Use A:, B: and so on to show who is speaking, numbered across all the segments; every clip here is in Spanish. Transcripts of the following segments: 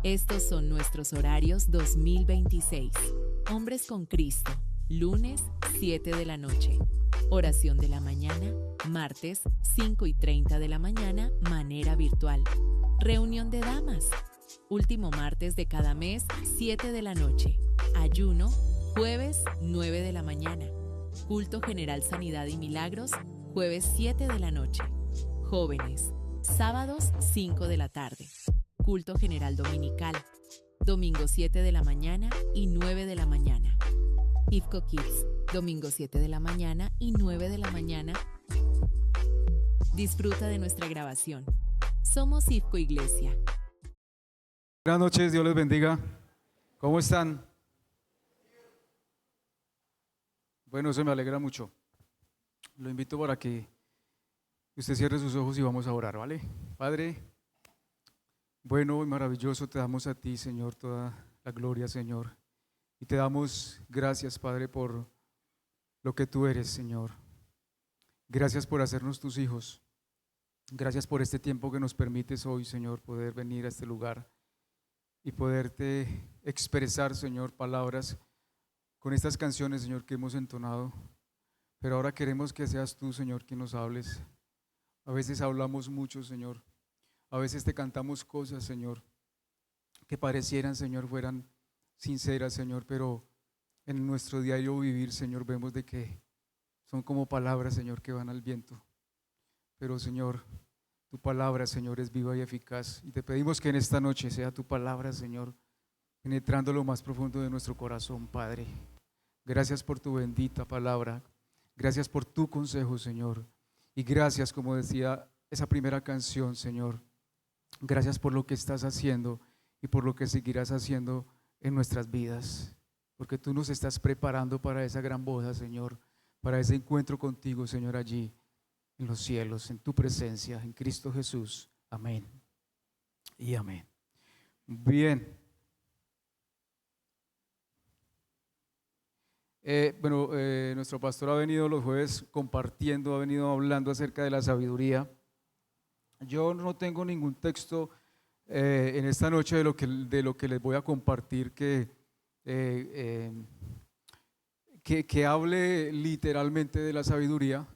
A: Estos son nuestros horarios 2026. Hombres con Cristo, lunes 7 de la noche. Oración de la mañana, martes 5:30 de la mañana, manera virtual. Reunión de damas, último martes de cada mes, 7 de la noche. Ayuno, jueves 9 de la mañana. Culto General Sanidad y Milagros, jueves 7 de la noche. Jóvenes, sábados 5 de la tarde. Culto General Dominical, domingo 7 de la mañana y 9 de la mañana. IFCO Kids, domingo 7 de la mañana y 9 de la mañana. Disfruta de nuestra grabación. Somos IFCO Iglesia.
B: Buenas noches, Dios les bendiga. ¿Cómo están? Bueno, eso me alegra mucho. Lo invito para que usted cierre sus ojos y vamos a orar, ¿vale? Padre, bueno y maravilloso, te damos a ti, Señor, toda la gloria, Señor. Y te damos gracias, Padre, por lo que tú eres, Señor. Gracias por hacernos tus hijos. Gracias por este tiempo que nos permites hoy, Señor, poder venir a este lugar y poderte expresar, Señor, palabras con estas canciones, Señor, que hemos entonado. Pero ahora queremos que seas tú, Señor, quien nos hables. A veces hablamos mucho, Señor. A veces te cantamos cosas, Señor, que parecieran, Señor, fueran sinceras, Señor, pero en nuestro diario vivir, Señor, vemos de que son como palabras, Señor, que van al viento. Pero, Señor, tu palabra, Señor, es viva y eficaz. Y te pedimos que en esta noche sea tu palabra, Señor, penetrando lo más profundo de nuestro corazón, Padre. Gracias por tu bendita palabra. Gracias por tu consejo, Señor. Y gracias, como decía esa primera canción, Señor. Gracias por lo que estás haciendo y por lo que seguirás haciendo en nuestras vidas. Porque tú nos estás preparando para esa gran boda, Señor. Para ese encuentro contigo, Señor, allí en los cielos, en tu presencia, en Cristo Jesús. Amén y amén. Bien. Nuestro pastor ha venido los jueves compartiendo, ha venido hablando acerca de la sabiduría. Yo no tengo ningún texto en esta noche de lo que les voy a compartir que hable literalmente de la sabiduría,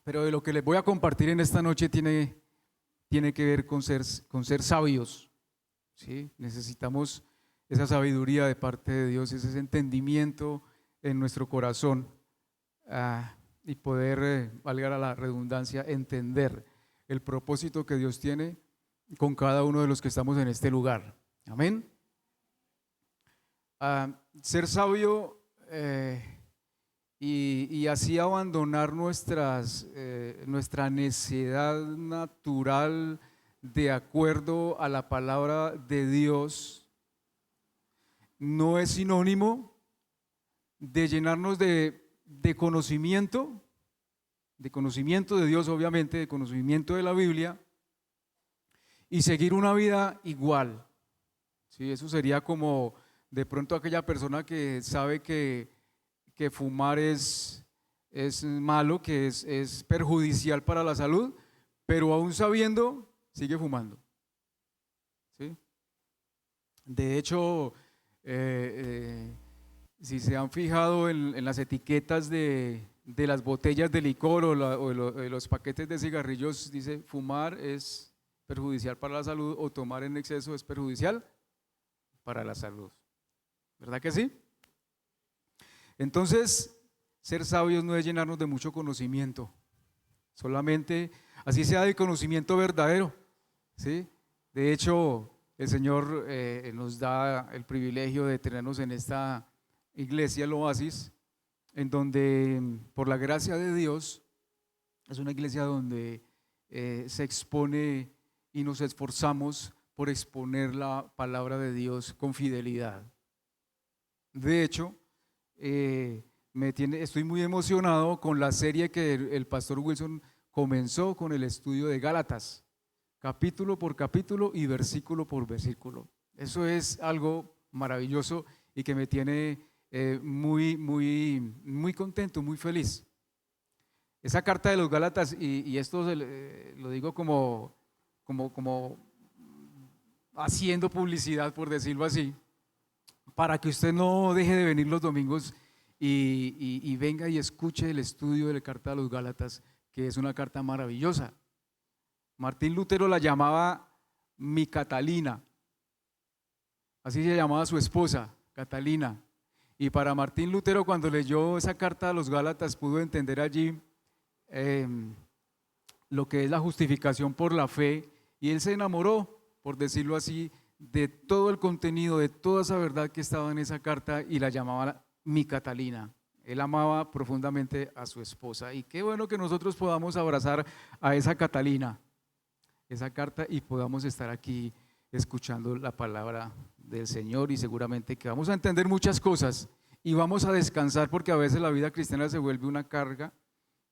B: pero de lo que les voy a compartir en esta noche tiene que ver con ser sabios, ¿sí? Necesitamos esa sabiduría de parte de Dios, ese entendimiento en nuestro corazón y poder, valga la redundancia, entender el propósito que Dios tiene con cada uno de los que estamos en este lugar. Amén. Ser sabio y así abandonar nuestra necedad natural de acuerdo a la palabra de Dios no es sinónimo de llenarnos de conocimiento de Dios, obviamente, de conocimiento de la Biblia y seguir una vida igual. ¿Sí? Eso sería como de pronto aquella persona que sabe que fumar es malo, que es perjudicial para la salud, pero aún sabiendo, sigue fumando. ¿Sí? De hecho, si se han fijado en las etiquetas de las botellas de licor o los paquetes de cigarrillos, dice fumar es perjudicial para la salud o tomar en exceso es perjudicial para la salud. ¿Verdad que sí? Entonces, ser sabios no es llenarnos de mucho conocimiento, solamente así sea de conocimiento verdadero, ¿sí? De hecho, el Señor nos da el privilegio de tenernos en esta iglesia, el Oasis, en donde por la gracia de Dios es una iglesia donde se expone y nos esforzamos por exponer la palabra de Dios con fidelidad. De hecho, estoy muy emocionado con la serie que el pastor Wilson comenzó con el estudio de Gálatas, capítulo por capítulo y versículo por versículo. Eso es algo maravilloso y que me tiene muy contento, muy feliz. Esa carta de los Gálatas, y esto lo digo como haciendo publicidad, por decirlo así, para que usted no deje de venir los domingos y venga y escuche el estudio de la carta a los Gálatas, que es una carta maravillosa. Martín Lutero la llamaba mi Catalina, así se llamaba su esposa, Catalina. Y para Martín Lutero, cuando leyó esa carta a los Gálatas, pudo entender allí lo que es la justificación por la fe, y él se enamoró, por decirlo así, de todo el contenido, de toda esa verdad que estaba en esa carta, y la llamaba mi Catalina. Él amaba profundamente a su esposa, y qué bueno que nosotros podamos abrazar a esa Catalina, esa carta, y podamos estar aquí escuchando la palabra del Señor, y seguramente que vamos a entender muchas cosas y vamos a descansar, porque a veces la vida cristiana se vuelve una carga,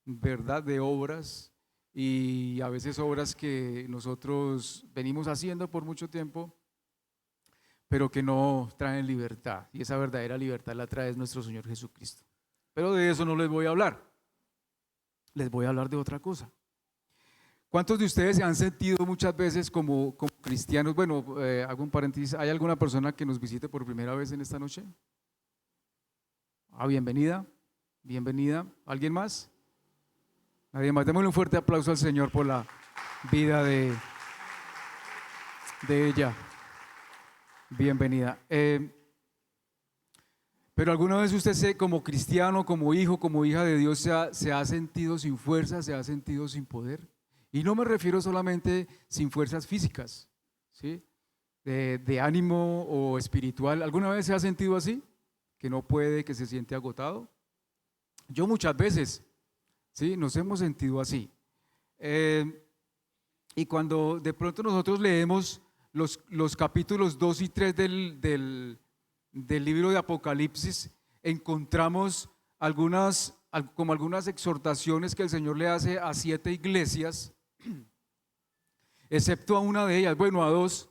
B: ¿verdad?, de obras, y a veces obras que nosotros venimos haciendo por mucho tiempo, pero que no traen libertad, y esa verdadera libertad la trae nuestro Señor Jesucristo. Pero de eso no les voy a hablar, les voy a hablar de otra cosa. ¿Cuántos de ustedes se han sentido muchas veces como cristianos? Bueno, hago un paréntesis, ¿hay alguna persona que nos visite por primera vez en esta noche? Bienvenida, bienvenida. ¿Alguien más? Nadie más. Démosle un fuerte aplauso al Señor por la vida de ella. Bienvenida. Pero alguna vez usted, como cristiano, como hijo, como hija de Dios, se ha sentido sin fuerza, se ha sentido sin poder. Y no me refiero solamente sin fuerzas físicas, ¿sí?, de ánimo o espiritual. ¿Alguna vez se ha sentido así? Que no puede, que se siente agotado. Yo muchas veces, ¿sí?, nos hemos sentido así. Y cuando de pronto nosotros leemos los capítulos 2 y 3 del libro de Apocalipsis, encontramos algunas exhortaciones que el Señor le hace a 7 iglesias, excepto a una de ellas, bueno, a 2,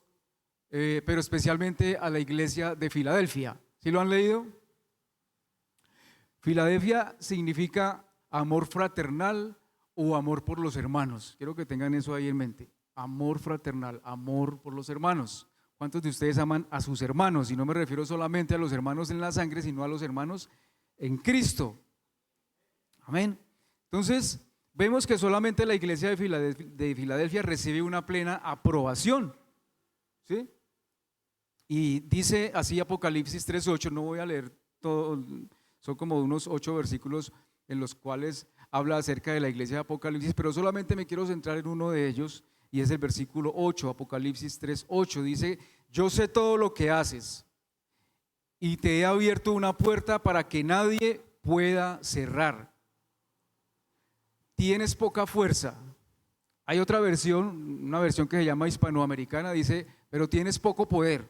B: pero especialmente a la iglesia de Filadelfia. ¿Sí lo han leído? Filadelfia significa amor fraternal o amor por los hermanos. Quiero que tengan eso ahí en mente. Amor fraternal, amor por los hermanos. ¿Cuántos de ustedes aman a sus hermanos? Y no me refiero solamente a los hermanos en la sangre, sino a los hermanos en Cristo. Amén. Entonces, vemos que solamente la iglesia de Filadelfia recibe una plena aprobación, ¿sí? Y dice así Apocalipsis 3:8, no voy a leer todo, son como unos 8 versículos en los cuales habla acerca de la iglesia de Apocalipsis, pero solamente me quiero centrar en uno de ellos, y es el versículo 8, Apocalipsis 3:8, dice: yo sé todo lo que haces y te he abierto una puerta para que nadie pueda cerrar. Tienes poca fuerza. Hay otra versión, una versión que se llama hispanoamericana, dice: pero tienes poco poder.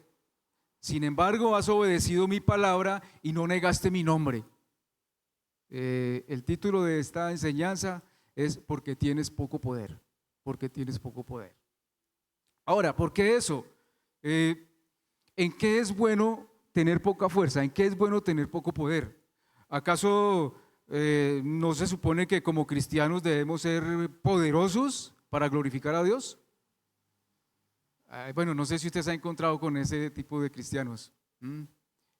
B: Sin embargo, has obedecido mi palabra y no negaste mi nombre. El título de esta enseñanza es porque tienes poco poder. Porque tienes poco poder. Ahora, ¿por qué eso? ¿En qué es bueno tener poca fuerza? ¿En qué es bueno tener poco poder? ¿Acaso no se supone que como cristianos debemos ser poderosos para glorificar a Dios? Bueno, no sé si usted se ha encontrado con ese tipo de cristianos,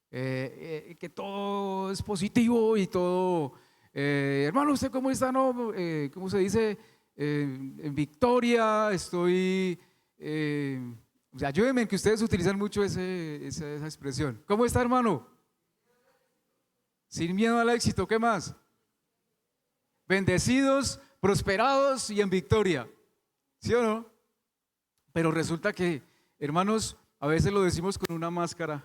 B: que todo es positivo y todo, hermano, ¿usted cómo está? No, ¿cómo se dice? En victoria, estoy, o sea, ayúdenme, que ustedes utilizan mucho esa expresión. ¿Cómo está, hermano? Sin miedo al éxito. ¿Qué más? Bendecidos, prosperados y en victoria. ¿Sí o no? Pero resulta que, hermanos, a veces lo decimos con una máscara.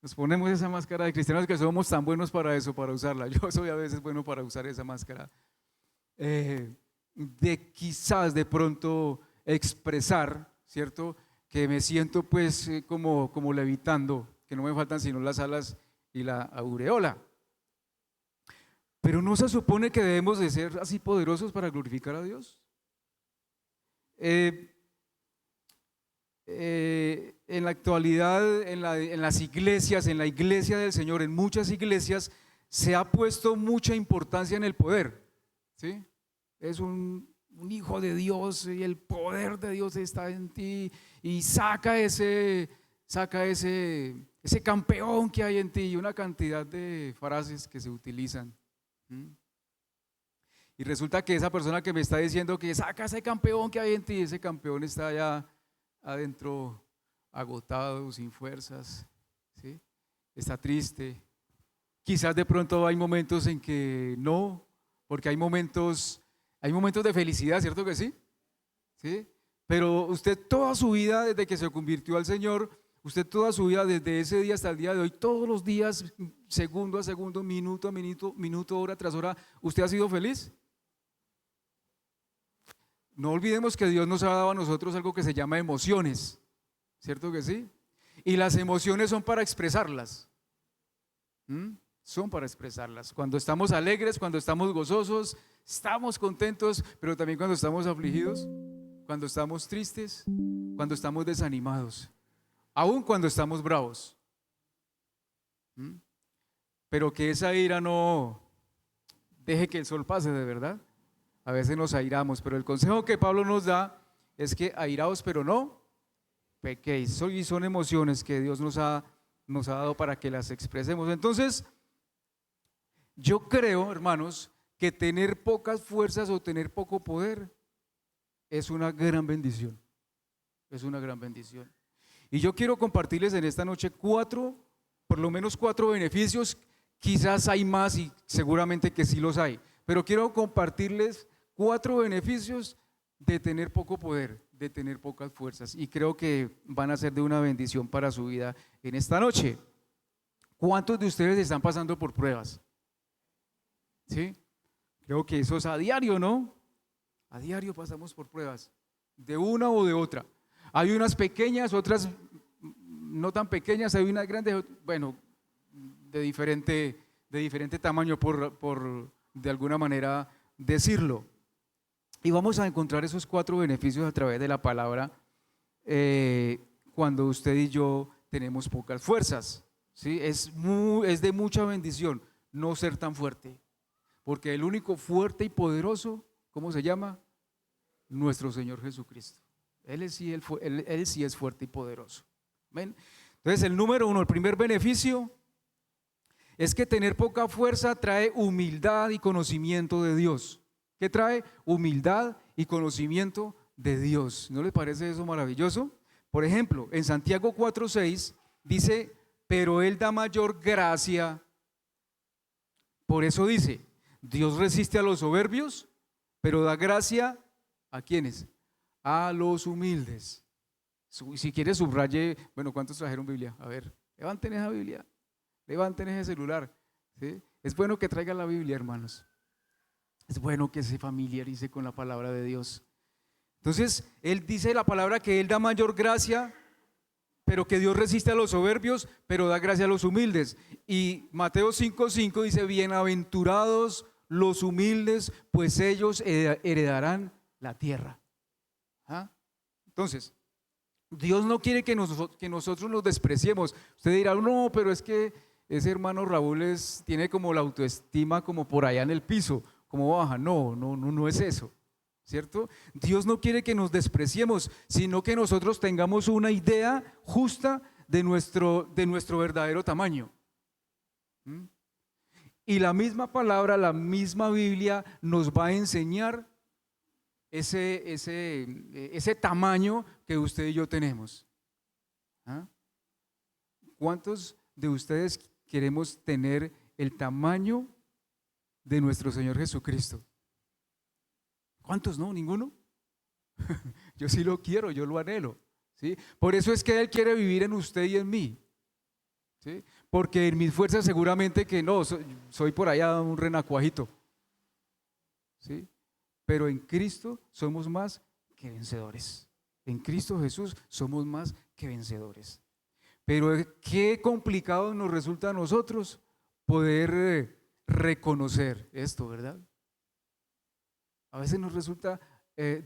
B: Nos ponemos esa máscara de cristianos que somos tan buenos para eso, para usarla. Yo soy a veces bueno para usar esa máscara. De quizás de pronto expresar, ¿cierto?, que me siento pues como levitando, que no me faltan sino las alas y la aureola. Pero ¿no se supone que debemos de ser así poderosos para glorificar a Dios? En la actualidad, en las iglesias, en la iglesia del Señor, en muchas iglesias se ha puesto mucha importancia en el poder, ¿sí? Es un un hijo de Dios y el poder de Dios está en ti y saca ese campeón que hay en ti, y una cantidad de frases que se utilizan. Y resulta que esa persona que me está diciendo que saca ese campeón que hay en ti, ese campeón está allá adentro agotado, sin fuerzas, ¿sí? Está triste. Quizás de pronto hay momentos en que no, porque hay momentos de felicidad, ¿cierto que sí? ¿Sí? Pero usted toda su vida, desde que se convirtió al Señor, usted toda su vida, desde ese día hasta el día de hoy, todos los días, segundo a segundo, minuto a minuto, hora tras hora, ¿usted ha sido feliz? No olvidemos que Dios nos ha dado a nosotros algo que se llama emociones, ¿cierto que sí? Y las emociones son para expresarlas. Son para expresarlas. Cuando estamos alegres, cuando estamos gozosos, estamos contentos, pero también cuando estamos afligidos, cuando estamos tristes, cuando estamos desanimados, aún cuando estamos bravos. Pero que esa ira no deje que el sol pase, de verdad. A veces nos airamos, pero el consejo que Pablo nos da es que airaos, pero no pequéis. Y son emociones que Dios nos ha dado para que las expresemos. Entonces, yo creo, hermanos, que tener pocas fuerzas o tener poco poder es una gran bendición. Es una gran bendición. Y yo quiero compartirles en esta noche por lo menos cuatro beneficios. Quizás hay más y seguramente que sí los hay, pero quiero compartirles 4 beneficios de tener poco poder, de tener pocas fuerzas, y creo que van a ser de una bendición para su vida en esta noche. ¿Cuántos de ustedes están pasando por pruebas? ¿Sí? Creo que eso es a diario, ¿no? A diario pasamos por pruebas, de una o de otra. Hay unas pequeñas, otras no tan pequeñas, hay unas grandes, bueno, de diferente tamaño, por de alguna manera decirlo. Y vamos a encontrar esos 4 beneficios a través de la palabra cuando usted y yo tenemos pocas fuerzas, ¿sí? Es de mucha bendición no ser tan fuerte, porque el único fuerte y poderoso, ¿cómo se llama? Nuestro Señor Jesucristo. Él sí es fuerte y poderoso. ¿Ven? Entonces, el número 1, el primer beneficio es que tener poca fuerza trae humildad y conocimiento de Dios. ¿Qué trae? Humildad y conocimiento de Dios. ¿No le parece eso maravilloso? Por ejemplo, en Santiago 4:6 dice, pero Él da mayor gracia. Por eso dice, Dios resiste a los soberbios, pero da gracia ¿a quiénes? A los humildes. Si quiere subraye, bueno, ¿cuántos trajeron Biblia? A ver, levanten esa Biblia, levanten ese celular, ¿sí? Es bueno que traigan la Biblia, hermanos. Es bueno que se familiarice con la palabra de Dios. Entonces, Él dice la palabra que Él da mayor gracia, pero que Dios resiste a los soberbios, pero da gracia a los humildes. Y Mateo 5:5 dice, bienaventurados los humildes, pues ellos heredarán la tierra. ¿Ah? Entonces, Dios no quiere que nosotros nos despreciemos. Usted dirá, no, pero es que ese hermano Raúl tiene como la autoestima como por allá en el piso, como baja. No es eso, ¿cierto? Dios no quiere que nos despreciemos, sino que nosotros tengamos una idea justa de nuestro verdadero tamaño. Y la misma palabra, la misma Biblia nos va a enseñar ese tamaño que usted y yo tenemos. ¿Ah? ¿Cuántos de ustedes queremos tener el tamaño de nuestro Señor Jesucristo? ¿Cuántos no? ¿Ninguno? Yo sí lo quiero, yo lo anhelo, ¿sí? Por eso es que Él quiere vivir en usted y en mí, ¿sí? Porque en mis fuerzas seguramente que no, soy por allá un renacuajito, ¿sí? Pero en Cristo somos más que vencedores. En Cristo Jesús somos más que vencedores. Pero qué complicado nos resulta a nosotros poder reconocer esto, ¿verdad? A veces nos resulta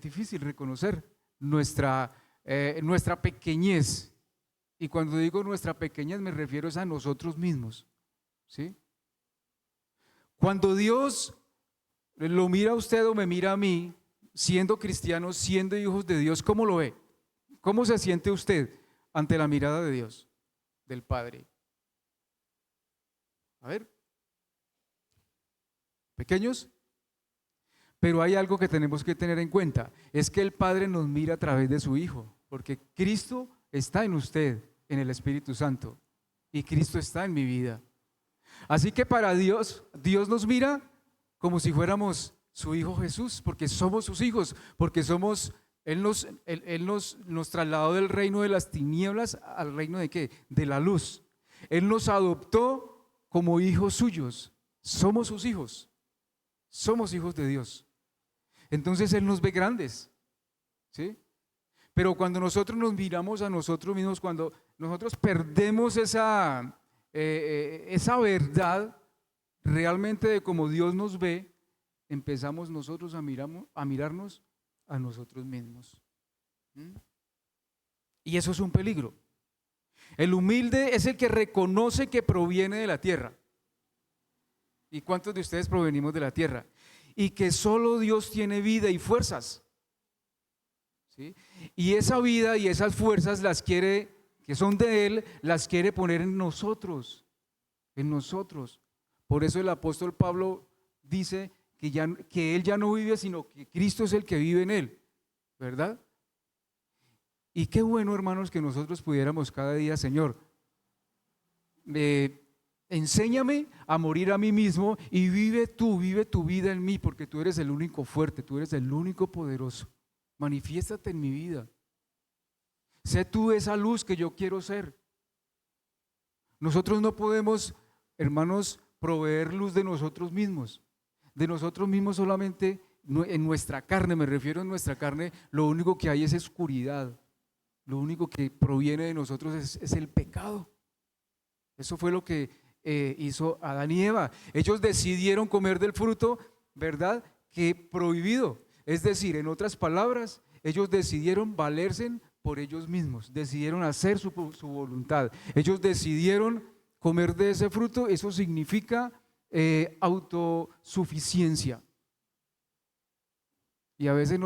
B: difícil reconocer nuestra pequeñez. Y cuando digo nuestra pequeñez me refiero a nosotros mismos, ¿sí? Cuando Dios lo mira a usted o me mira a mí, siendo cristianos, siendo hijos de Dios, ¿cómo lo ve? ¿Cómo se siente usted ante la mirada de Dios, del Padre? A ver, pequeños, pero hay algo que tenemos que tener en cuenta, es que el Padre nos mira a través de su Hijo, porque Cristo está en usted, en el Espíritu Santo, y Cristo está en mi vida. Así que para Dios, Dios nos mira como si fuéramos su Hijo Jesús, porque somos sus hijos, porque Él nos trasladó del reino de las tinieblas al reino de ¿qué? De la luz. Él nos adoptó como hijos suyos, somos sus hijos, somos hijos de Dios. Entonces Él nos ve grandes, ¿sí? Pero cuando nosotros nos miramos a nosotros mismos, cuando nosotros perdemos esa verdad realmente de cómo Dios nos ve, empezamos nosotros a mirarnos a nosotros mismos. Y eso es un peligro. El humilde es el que reconoce que proviene de la tierra. ¿Y cuántos de ustedes provenimos de la tierra? Y que solo Dios tiene vida y fuerzas, ¿sí? Y esa vida y esas fuerzas que son de Él, las quiere poner en nosotros, en nosotros. Por eso el apóstol Pablo dice que Él ya no vive, sino que Cristo es el que vive en Él, ¿verdad? Y qué bueno, hermanos, que nosotros pudiéramos cada día, Señor, enséñame a morir a mí mismo y vive tu vida en mí, porque tú eres el único fuerte, tú eres el único poderoso. Manifiéstate en mi vida. Sé tú esa luz que yo quiero ser. Nosotros no podemos, hermanos, proveer luz de nosotros mismos. De nosotros mismos solamente, en nuestra carne, me refiero a nuestra carne, lo único que hay es oscuridad. Lo único que proviene de nosotros es el pecado. Eso fue lo que hizo Adán y Eva. Ellos decidieron comer del fruto, ¿verdad? Que prohibido. Es decir, en otras palabras, ellos decidieron valerse por ellos mismos, decidieron hacer su voluntad. Ellos decidieron comer de ese fruto. Eso significa autosuficiencia. Y a veces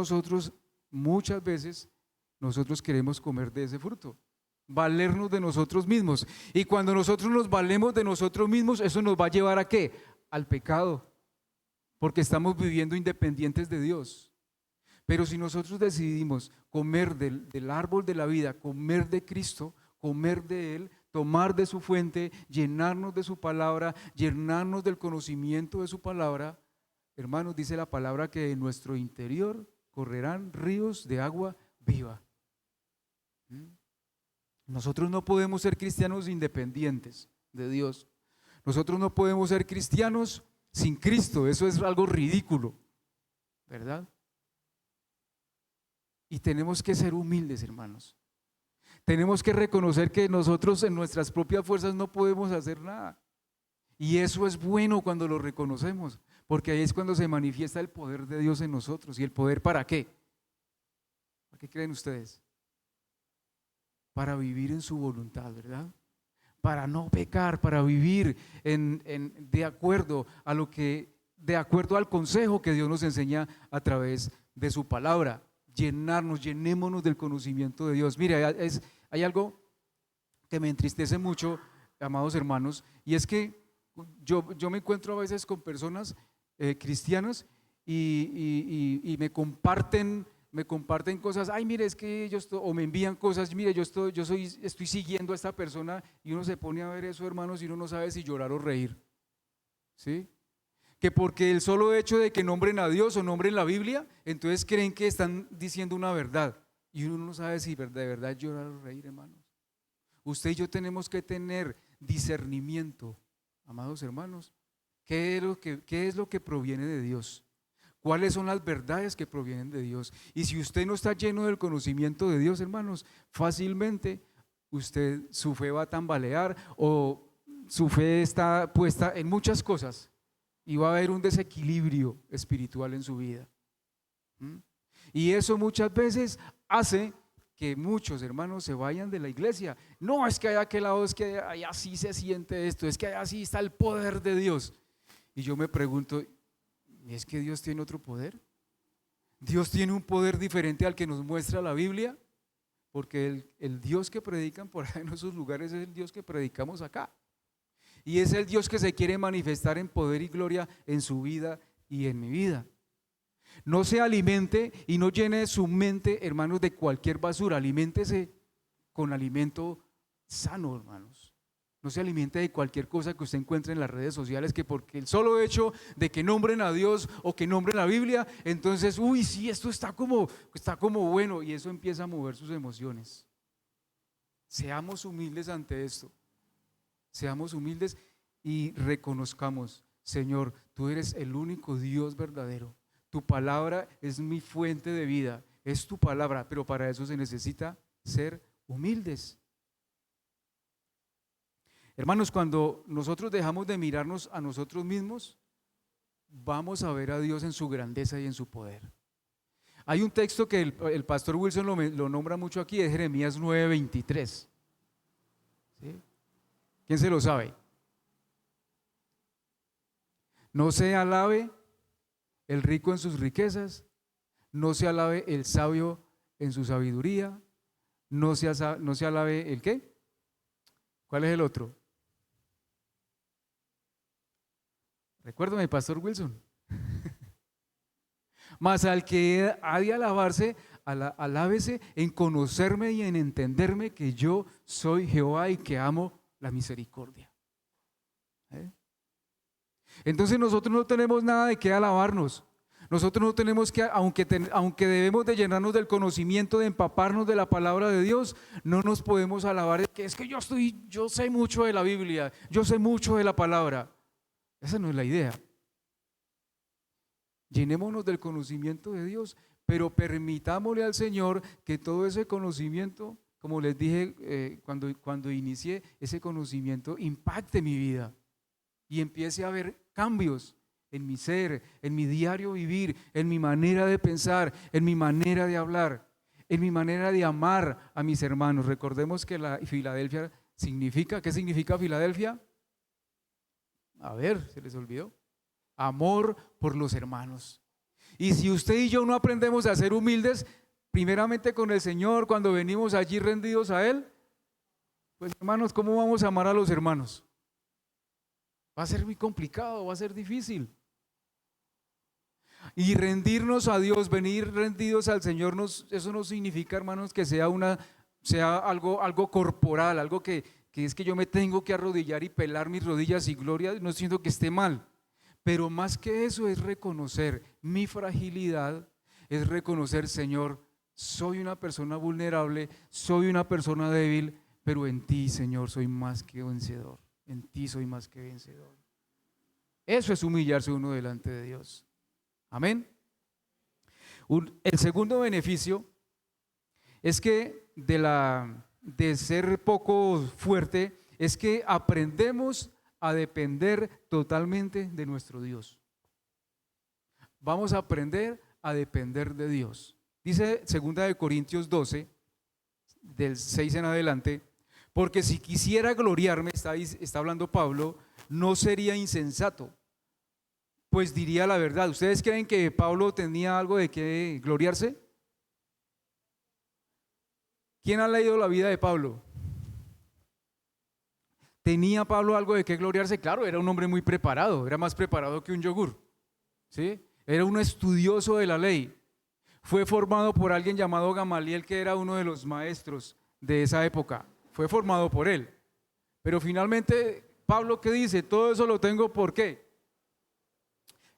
B: muchas veces nosotros queremos comer de ese fruto, valernos de nosotros mismos. Y cuando nosotros nos valemos de nosotros mismos, eso nos va a llevar ¿a qué? Al pecado, porque estamos viviendo independientes de Dios. Pero si nosotros decidimos comer del árbol de la vida, comer de Cristo, comer de Él, tomar de su fuente, llenarnos de su palabra, llenarnos del conocimiento de su palabra, hermanos, dice la palabra que en nuestro interior correrán ríos de agua viva. Nosotros no podemos ser cristianos independientes de Dios. Nosotros no podemos ser cristianos sin Cristo. Eso es algo ridículo, ¿verdad? Y tenemos que ser humildes, hermanos. Tenemos que reconocer que nosotros en nuestras propias fuerzas no podemos hacer nada. Y eso es bueno cuando lo reconocemos, porque ahí es cuando se manifiesta el poder de Dios en nosotros. ¿Y el poder para qué? ¿Para qué creen ustedes? Para vivir en su voluntad, ¿verdad? Para no pecar, para vivir de acuerdo al consejo que Dios nos enseña a través de su palabra. Llenémonos del conocimiento de Dios. Mire, hay algo que me entristece mucho, amados hermanos, y es que yo me encuentro a veces con personas cristianas y me comparten cosas. Ay, mire, es que o me envían cosas. Mire, yo estoy siguiendo a esta persona, y uno se pone a ver eso, hermanos, y uno no sabe si llorar o reír, ¿sí? Que porque el solo hecho de que nombren a Dios o nombren la Biblia, entonces creen que están diciendo una verdad, y uno no sabe si de verdad llorar o reír, hermanos. Usted y yo tenemos que tener discernimiento, amados hermanos. ¿Qué es lo que proviene de Dios? ¿Cuáles son las verdades que provienen de Dios? Y si usted no está lleno del conocimiento de Dios, hermanos, fácilmente su fe va a tambalear, o su fe está puesta en muchas cosas, y va a haber un desequilibrio espiritual en su vida. Y eso muchas veces hace que muchos hermanos se vayan de la iglesia. No, es que allá aquel lado, es que allá sí se siente esto, es que allá sí está el poder de Dios. Y yo me pregunto, ¿es que Dios tiene otro poder? Dios tiene un poder diferente al que nos muestra la Biblia, porque el Dios que predican por ahí en esos lugares es el Dios que predicamos acá. Y es el Dios que se quiere manifestar en poder y gloria en su vida y en mi vida. No se alimente y no llene su mente, hermanos, de cualquier basura. Aliméntese con alimento sano, hermanos. No se alimente de cualquier cosa que usted encuentre en las redes sociales, que porque el solo hecho de que nombren a Dios o que nombren la Biblia, entonces, uy, sí, esto está como bueno, y eso empieza a mover sus emociones. Seamos humildes ante esto. Seamos humildes y reconozcamos, Señor, tú eres el único Dios verdadero. Tu palabra es mi fuente de vida, es tu palabra, pero para eso se necesita ser humildes. Hermanos, cuando nosotros dejamos de mirarnos a nosotros mismos, vamos a ver a Dios en su grandeza y en su poder. Hay un texto que el pastor Wilson lo nombra mucho aquí, es Jeremías 9:23. ¿Sí? ¿Quién se lo sabe? No se alabe el rico en sus riquezas, no se alabe el sabio en su sabiduría, no se alabe el ¿qué? ¿Cuál es el otro? Recuérdame, pastor Wilson. Mas al que ha de alabarse, alábese en conocerme y en entenderme que yo soy Jehová y que amo la misericordia. Entonces nosotros no tenemos nada de qué alabarnos. Nosotros no tenemos que, aunque debemos de llenarnos del conocimiento, de empaparnos de la palabra de Dios, no nos podemos alabar de que es que yo sé mucho de la Biblia, yo sé mucho de la palabra. Esa no es la idea. Llenémonos del conocimiento de Dios, pero permitámosle al Señor que todo ese conocimiento, como les dije cuando inicié, ese conocimiento impacte mi vida y empiece a haber cambios en mi ser, en mi diario vivir, en mi manera de pensar, en mi manera de hablar, en mi manera de amar a mis hermanos. Recordemos que la Filadelfia significa, ¿qué significa Filadelfia? A ver, se les olvidó. Amor por los hermanos. Y si usted y yo no aprendemos a ser humildes, primeramente con el Señor, cuando venimos allí rendidos a Él, pues hermanos, ¿cómo vamos a amar a los hermanos? Va a ser muy complicado, va a ser difícil. Y rendirnos a Dios, venir rendidos al Señor, eso no significa, hermanos, que sea algo corporal, algo que es que yo me tengo que arrodillar y pelar mis rodillas y gloria, no siento que esté mal. Pero más que eso es reconocer mi fragilidad, es reconocer, Señor, soy una persona vulnerable, soy una persona débil, pero en ti, Señor, soy más que vencedor. En ti soy más que vencedor. Eso es humillarse uno delante de Dios. Amén. El segundo beneficio es que de ser poco fuerte, es que aprendemos a depender totalmente de nuestro Dios. Vamos a aprender a depender de Dios. Dice 2 Corintios 12, del 6 en adelante, porque si quisiera gloriarme, está hablando Pablo, no sería insensato, pues diría la verdad. ¿Ustedes creen que Pablo tenía algo de qué gloriarse? ¿Quién ha leído la vida de Pablo? ¿Tenía Pablo algo de qué gloriarse? Claro, era un hombre muy preparado, era más preparado que un yogur, ¿sí? Era un estudioso de la ley. Fue formado por alguien llamado Gamaliel, que era uno de los maestros de esa época. Fue formado por él. Pero finalmente, Pablo, ¿qué dice? Todo eso lo tengo ¿por qué?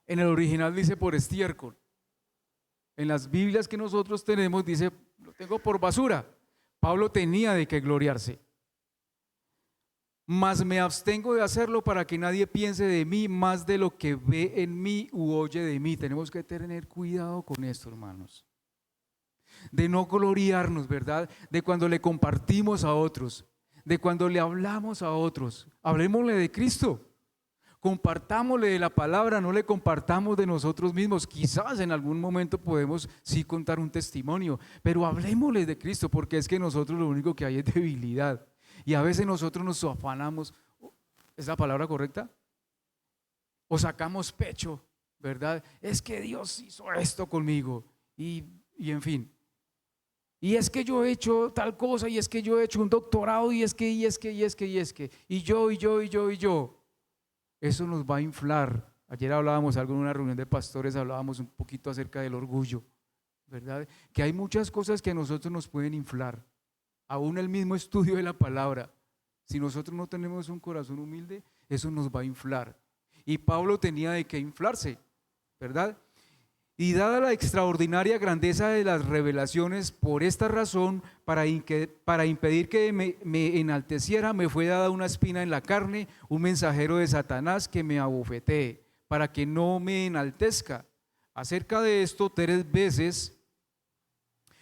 B: En el original dice por estiércol. En las Biblias que nosotros tenemos dice, lo tengo por basura. Pablo tenía de qué gloriarse. Mas me abstengo de hacerlo para que nadie piense de mí más de lo que ve en mí u oye de mí. Tenemos que tener cuidado con esto, hermanos. De no gloriarnos, ¿verdad? De cuando le compartimos a otros, de cuando le hablamos a otros. Hablemosle de Cristo. Compartámosle de la palabra, no le compartamos de nosotros mismos. Quizás en algún momento podemos sí contar un testimonio, pero hablemosle de Cristo, porque es que nosotros lo único que hay es debilidad. Y a veces nosotros nos afanamos, ¿es la palabra correcta? O sacamos pecho, ¿verdad? Es que Dios hizo esto conmigo. y en fin. Y es que yo he hecho tal cosa, y es que yo he hecho un doctorado, y yo. Eso nos va a inflar. Ayer hablábamos algo en una reunión de pastores, hablábamos un poquito acerca del orgullo, ¿verdad? Que hay muchas cosas que a nosotros nos pueden inflar. Aún el mismo estudio de la palabra, si nosotros no tenemos un corazón humilde, eso nos va a inflar. Y Pablo tenía de qué inflarse, ¿verdad? Y dada la extraordinaria grandeza de las revelaciones, por esta razón, para impedir que me enalteciera, me fue dada una espina en la carne, un mensajero de Satanás que me abofetee, para que no me enaltezca. Acerca de esto, 3 veces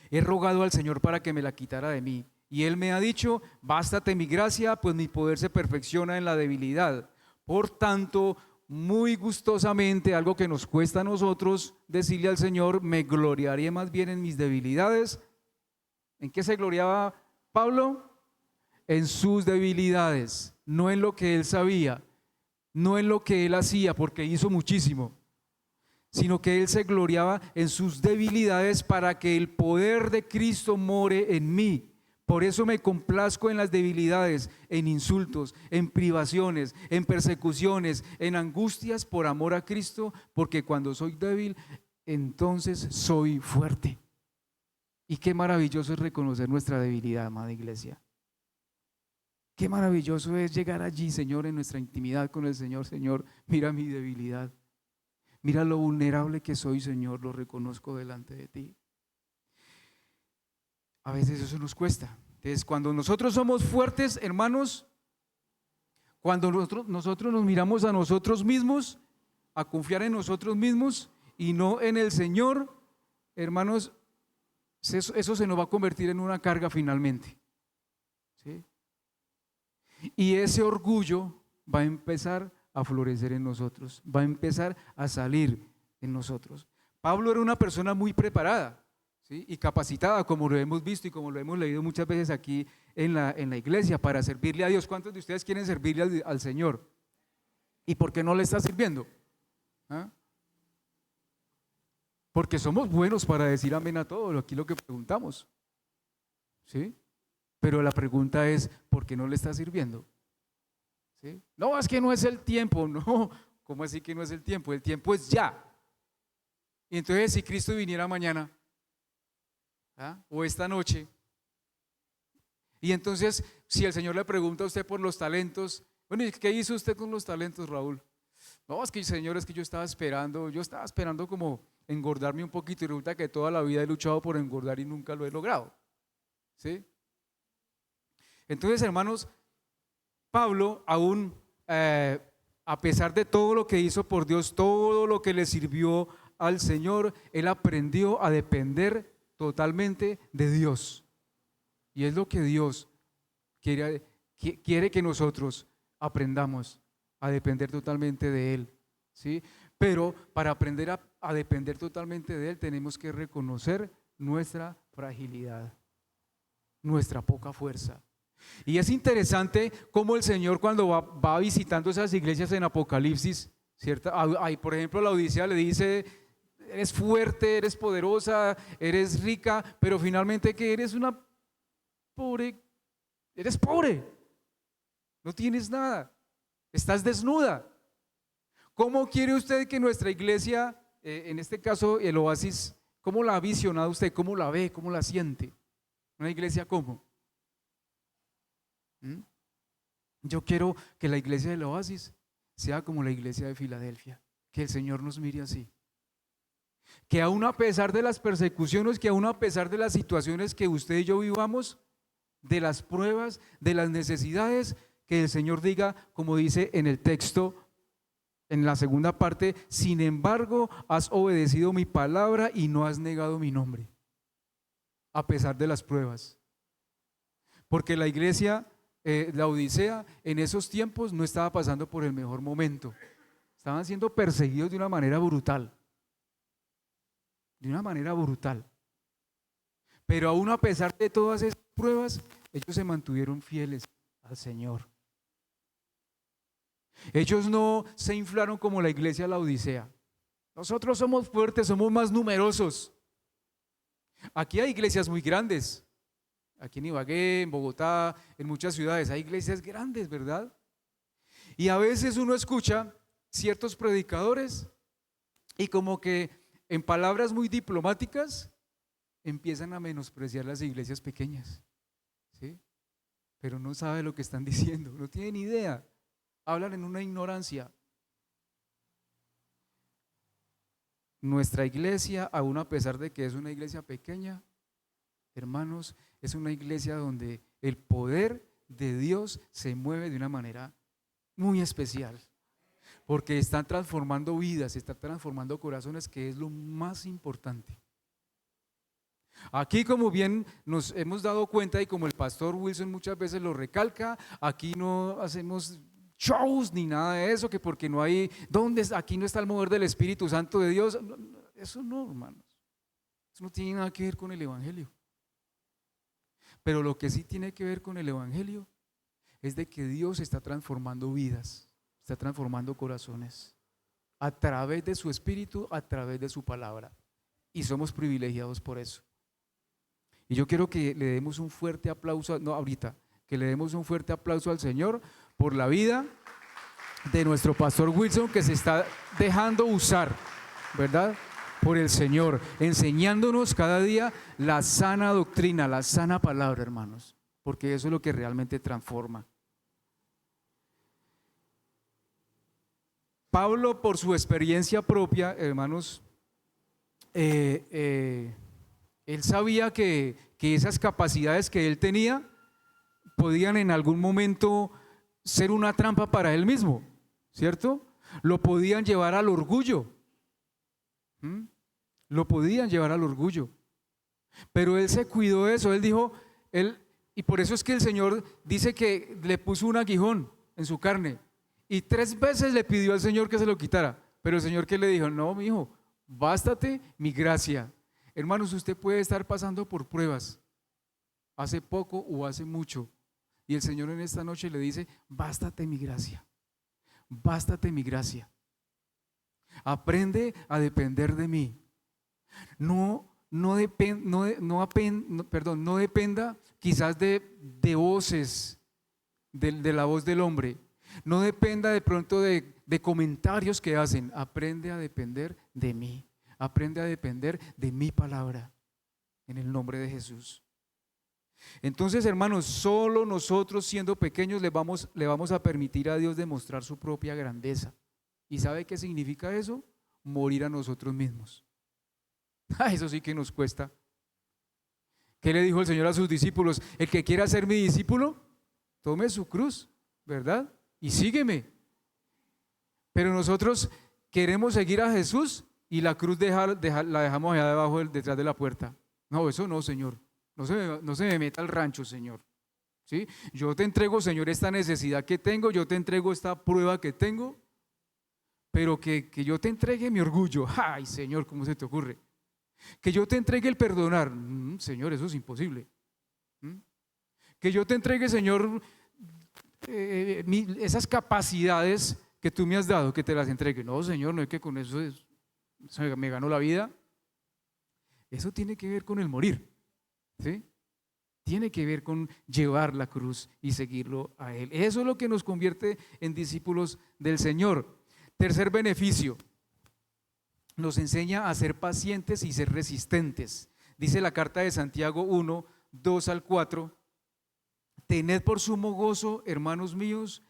B: he rogado al Señor para que me la quitara de mí. Y Él me ha dicho: bástate mi gracia, pues mi poder se perfecciona en la debilidad. Por tanto, muy gustosamente, algo que nos cuesta a nosotros decirle al Señor, me gloriaré más bien en mis debilidades. ¿En qué se gloriaba Pablo? En sus debilidades, no en lo que él sabía, no en lo que él hacía, porque hizo muchísimo, sino que él se gloriaba en sus debilidades para que el poder de Cristo more en mí. Por eso me complazco en las debilidades, en insultos, en privaciones, en persecuciones, en angustias por amor a Cristo, porque cuando soy débil, entonces soy fuerte. Y qué maravilloso es reconocer nuestra debilidad, amada iglesia. Qué maravilloso es llegar allí, Señor, en nuestra intimidad con el Señor. Señor, mira mi debilidad, mira lo vulnerable que soy, Señor, lo reconozco delante de ti. A veces eso nos cuesta. Entonces, cuando nosotros somos fuertes, hermanos, cuando nosotros nos miramos a nosotros mismos, a confiar en nosotros mismos y no en el Señor, hermanos, eso se nos va a convertir en una carga finalmente, ¿sí? Y ese orgullo va a empezar a florecer en nosotros, va a empezar a salir en nosotros. Pablo era una persona muy preparada, ¿sí? Y capacitada, como lo hemos visto y como lo hemos leído muchas veces aquí en la iglesia, para servirle a Dios. ¿Cuántos de ustedes quieren servirle al Señor? ¿Y por qué no le está sirviendo? ¿Ah? Porque somos buenos para decir amén a todo, aquí lo que preguntamos, ¿sí? Pero la pregunta es, ¿por qué no le está sirviendo? ¿Sí? No, es que no es el tiempo. No, ¿cómo así que no es el tiempo? El tiempo es ya. Y entonces, si Cristo viniera mañana, ¿ah? O esta noche, y entonces si el Señor le pregunta a usted por los talentos, bueno, ¿y qué hizo usted con los talentos, Raúl? No, es que Señor, es que yo estaba esperando como engordarme un poquito, y resulta que toda la vida he luchado por engordar y nunca lo he logrado, ¿sí? Entonces, hermanos, Pablo aún, a pesar de todo lo que hizo por Dios, todo lo que le sirvió al Señor, él aprendió a depender totalmente de Dios. Y es lo que Dios quiere que nosotros aprendamos, a depender totalmente de Él, ¿sí? Pero para aprender a depender totalmente de Él, tenemos que reconocer nuestra fragilidad, nuestra poca fuerza. Y es interesante cómo el Señor, cuando va visitando esas iglesias en Apocalipsis, ¿cierto? Por ejemplo, la Odisea le dice: eres fuerte, eres poderosa, eres rica, pero finalmente que eres una pobre, eres pobre, no tienes nada, estás desnuda. ¿Cómo quiere usted que nuestra iglesia, en este caso el Oasis, cómo la ha visionado usted, cómo la ve, cómo la siente? ¿Una iglesia cómo? Yo quiero que la iglesia del Oasis sea como la iglesia de Filadelfia, que el Señor nos mire así, que aún a pesar de las persecuciones, que aún a pesar de las situaciones que usted y yo vivamos, de las pruebas, de las necesidades, que el Señor diga, como dice en el texto, en la segunda parte: sin embargo, has obedecido mi palabra y no has negado mi nombre, a pesar de las pruebas. Porque la iglesia, la Odisea, en esos tiempos no estaba pasando por el mejor momento, estaban siendo perseguidos de una manera brutal, pero aún a pesar de todas esas pruebas, ellos se mantuvieron fieles al Señor. Ellos no se inflaron como la iglesia de la Odisea. Nosotros somos fuertes, somos más numerosos, Aquí hay iglesias muy grandes. Aquí en Ibagué, en Bogotá, en muchas ciudades hay iglesias grandes, ¿verdad? Y a veces uno escucha ciertos predicadores y como que en palabras muy diplomáticas empiezan a menospreciar las iglesias pequeñas, ¿sí? Pero no sabe lo que están diciendo, no tienen idea, hablan en una ignorancia. Nuestra iglesia, aún a pesar de que es una iglesia pequeña, hermanos, es una iglesia donde el poder de Dios se mueve de una manera muy especial, porque están transformando vidas, están transformando corazones, que es lo más importante. Aquí, como bien nos hemos dado cuenta y como el pastor Wilson muchas veces lo recalca, aquí no hacemos shows ni nada de eso, que porque no hay, aquí no está el mover del Espíritu Santo de Dios. Eso no, hermanos, eso no tiene nada que ver con el Evangelio. Pero lo que sí tiene que ver con el Evangelio es de que Dios está transformando vidas, está transformando corazones a través de su Espíritu, a través de su palabra, y somos privilegiados por eso. Y yo quiero que le demos un fuerte aplauso, que le demos un fuerte aplauso al Señor por la vida de nuestro pastor Wilson, que se está dejando usar, ¿verdad?, por el Señor, enseñándonos cada día la sana doctrina, la sana palabra, hermanos, porque eso es lo que realmente transforma. Pablo, por su experiencia propia, hermanos, él sabía que esas capacidades que él tenía podían en algún momento ser una trampa para él mismo, ¿cierto? Lo podían llevar al orgullo. Lo podían llevar al orgullo. Pero él se cuidó de eso. Él dijo, y por eso es que el Señor dice que le puso un aguijón en su carne y 3 veces le pidió al Señor que se lo quitara. Pero el Señor, ¿qué le dijo? No, mi hijo, bástate mi gracia. Hermanos, usted puede estar pasando por pruebas, hace poco o hace mucho, y el Señor en esta noche le dice, bástate mi gracia, bástate mi gracia. Aprende a depender de mí. No dependa quizás de voces, de la voz del hombre. No dependa de pronto de comentarios que hacen. Aprende a depender de mí. Aprende a depender de mi palabra, en el nombre de Jesús. Entonces, hermanos, solo nosotros siendo pequeños le vamos a permitir a Dios demostrar su propia grandeza. ¿Y sabe qué significa eso? Morir a nosotros mismos. Eso sí que nos cuesta. ¿Qué le dijo el Señor a sus discípulos? El que quiera ser mi discípulo, tome su cruz, ¿verdad? Y sígueme. Pero nosotros queremos seguir a Jesús y la cruz la dejamos allá debajo, detrás de la puerta. No, eso no, Señor. No se me meta al rancho, Señor. ¿Sí? Yo te entrego, Señor, esta necesidad que tengo, yo te entrego esta prueba que tengo, pero que yo te entregue mi orgullo. Ay, Señor, ¿cómo se te ocurre? Que yo te entregue el perdonar. Señor, eso es imposible. Que yo te entregue, Señor, esas capacidades que tú me has dado, que te las entregue. No, Señor, no es que con eso me gano la vida. Eso tiene que ver con el morir, ¿sí? Tiene que ver con llevar la cruz y seguirlo a Él. Eso es lo que nos convierte en discípulos del Señor. Tercer beneficio, nos enseña a ser pacientes y ser resistentes. Dice la carta de Santiago 1, 2 al 4, tened por sumo gozo, hermanos míos,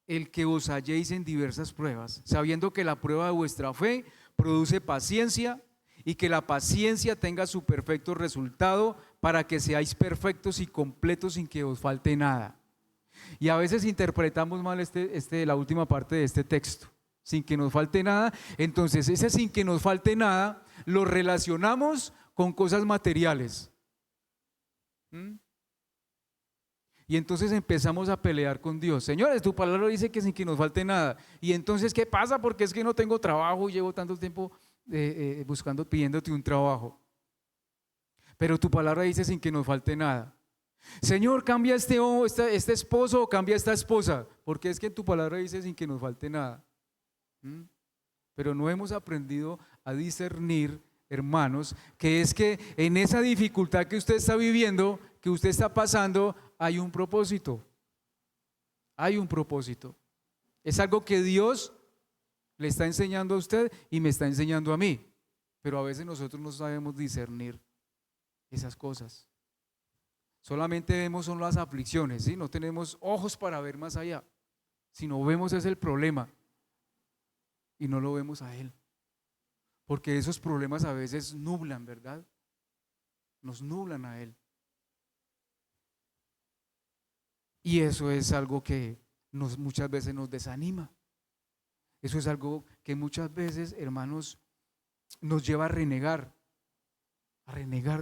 B: el que os halléis en diversas pruebas, sabiendo que la prueba de vuestra fe produce paciencia, y que la paciencia tenga su perfecto resultado, para que seáis perfectos y completos sin que os falte nada. Y a veces interpretamos mal la última parte de este texto, sin que nos falte nada. Entonces ese sin que nos falte nada lo relacionamos con cosas materiales. Y entonces empezamos a pelear con Dios. Señores, tu palabra dice que sin que nos falte nada. Y entonces, ¿qué pasa? Porque es que no tengo trabajo y llevo tanto tiempo pidiéndote un trabajo. Pero tu palabra dice sin que nos falte nada. Señor, cambia este esposo o cambia esta esposa, porque es que tu palabra dice sin que nos falte nada. Pero no hemos aprendido a discernir, hermanos, que es que en esa dificultad que usted está viviendo, que usted está pasando, hay un propósito. Hay un propósito. Es algo que Dios le está enseñando a usted y me está enseñando a mí. Pero a veces nosotros no sabemos discernir esas cosas. Solamente vemos son las aflicciones, ¿sí? No tenemos ojos para ver más allá. Si no vemos es el problema y no lo vemos a Él. Porque esos problemas a veces nublan, ¿verdad? Nos nublan a Él. Y eso es algo que muchas veces nos desanima. Eso es algo que muchas veces, hermanos, nos lleva a renegar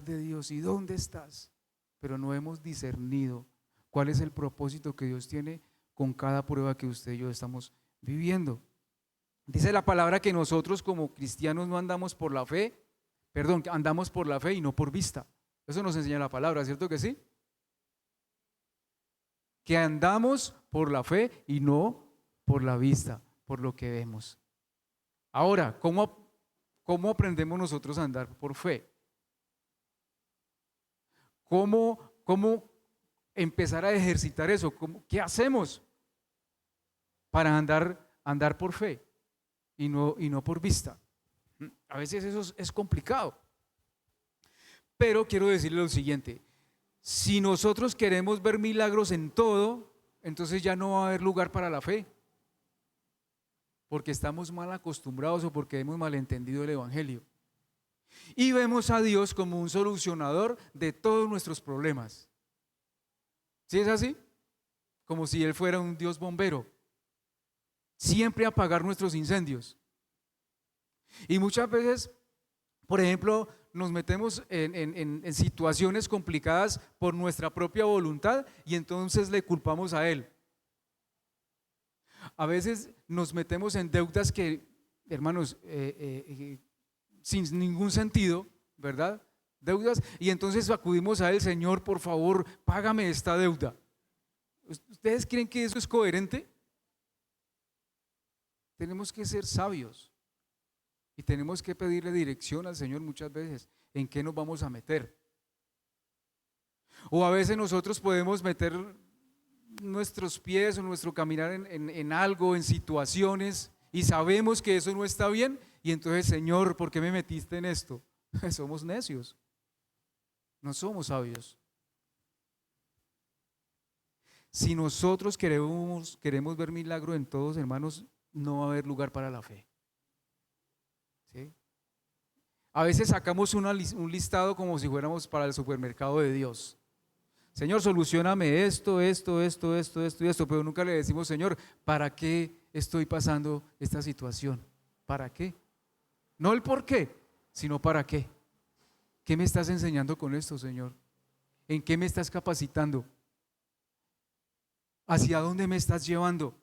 B: de Dios. ¿Y dónde estás? Pero no hemos discernido cuál es el propósito que Dios tiene con cada prueba que usted y yo estamos viviendo. Dice la palabra que nosotros como cristianos no andamos por la fe, andamos por la fe y no por vista. Eso nos enseña la palabra, ¿cierto que sí? Que andamos por la fe y no por la vista, por lo que vemos. Ahora, ¿cómo aprendemos nosotros a andar por fe? ¿Cómo empezar a ejercitar eso? ¿Qué hacemos para andar por fe y no por vista? A veces eso es complicado. Pero quiero decirle lo siguiente: si nosotros queremos ver milagros en todo, entonces ya no va a haber lugar para la fe, porque estamos mal acostumbrados o porque hemos malentendido el evangelio. Y vemos a Dios como un solucionador de todos nuestros problemas. ¿Sí es así? Como si Él fuera un Dios bombero, siempre a apagar nuestros incendios. Y muchas veces, por ejemplo, nos metemos en situaciones complicadas por nuestra propia voluntad y entonces le culpamos a Él. A veces nos metemos en deudas que, hermanos, sin ningún sentido, ¿verdad? Deudas, y entonces acudimos a Él: Señor, por favor, págame esta deuda. ¿Ustedes creen que eso es coherente? Tenemos que ser sabios y tenemos que pedirle dirección al Señor muchas veces en qué nos vamos a meter. O a veces nosotros podemos meter nuestros pies o nuestro caminar en algo, en situaciones, y sabemos que eso no está bien, y entonces: Señor, ¿por qué me metiste en esto? Somos necios, no somos sabios. Si nosotros queremos ver milagro en todos, hermanos, no va a haber lugar para la fe. ¿Sí? A veces sacamos un listado como si fuéramos para el supermercado de Dios. Señor, solucioname esto, pero nunca le decimos: Señor, ¿para qué estoy pasando esta situación? ¿Para qué? No el por qué, sino para qué. ¿Qué me estás enseñando con esto, Señor? ¿En qué me estás capacitando? ¿Hacia dónde me estás llevando?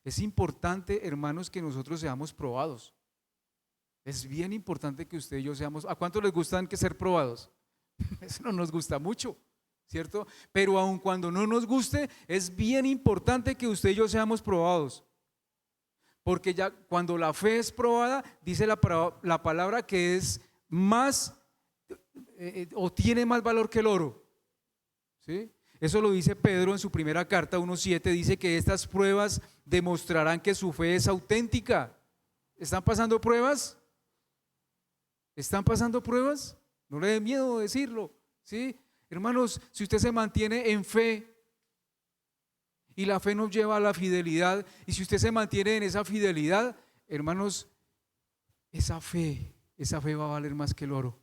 B: Es importante, hermanos, que nosotros seamos probados. Es bien importante que usted y yo seamos. ¿A cuántos les gustan que ser probados? Eso no nos gusta mucho, ¿cierto? Pero aun cuando no nos guste, es bien importante que usted y yo seamos probados. Porque ya cuando la fe es probada, dice la palabra que es más o tiene más valor que el oro. ¿Sí? Eso lo dice Pedro en su primera carta 1:7, dice que estas pruebas demostrarán que su fe es auténtica. ¿Están pasando pruebas? ¿Están pasando pruebas? No le dé miedo decirlo, ¿sí? Hermanos, si usted se mantiene en fe y la fe nos lleva a la fidelidad, y si usted se mantiene en esa fidelidad, hermanos, esa fe va a valer más que el oro.